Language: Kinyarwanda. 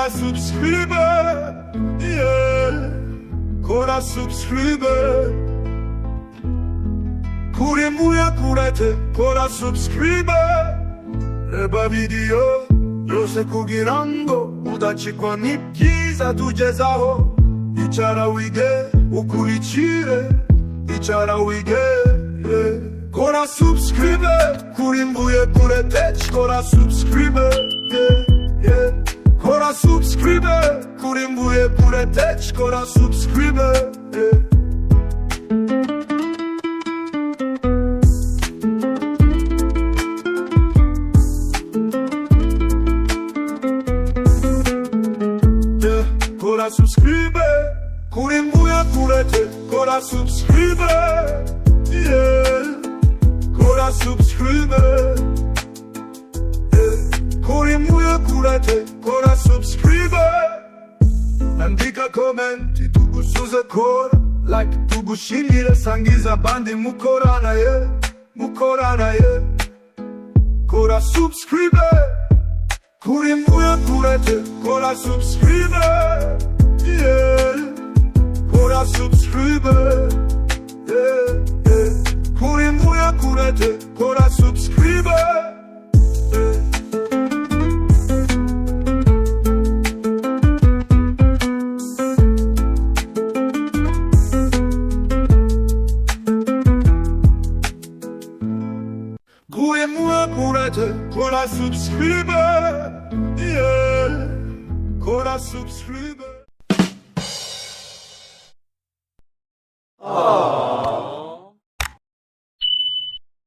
Kora subscriber, yeah. Kora subscriber. Kuri muya kurete, kora subscriber. Reba video, yose kugirango. Udachikwa nibyiza tugezaho. Icara wige, ukurikire. Icara wige, yeah. Kora subscriber, kuri mbuye kurete. Kora subscriber, yeah, yeah. Kora subscriber, kuri mbuye kurete. Kora subscriber, yeah. Kora subscriber, kuri mbuye kurete. Kora subscriber, yeah. Kora subscriber, yeah. Kuri mbuye kurete. Kora subscriber. Andika komenti tugusuze kora. Like tugushimire sangiza bandi mukorana ye. Mukorana ye. Kora subscriber. Kuri mbuye kurete. Kora subscriber, yeah. Kora subscriber, yeah, yeah. Kuri mbuye kurete. Kora subscriber, yeah. Kuri mbuye kurete. Kora subscriber, yeah. Kora subscriber.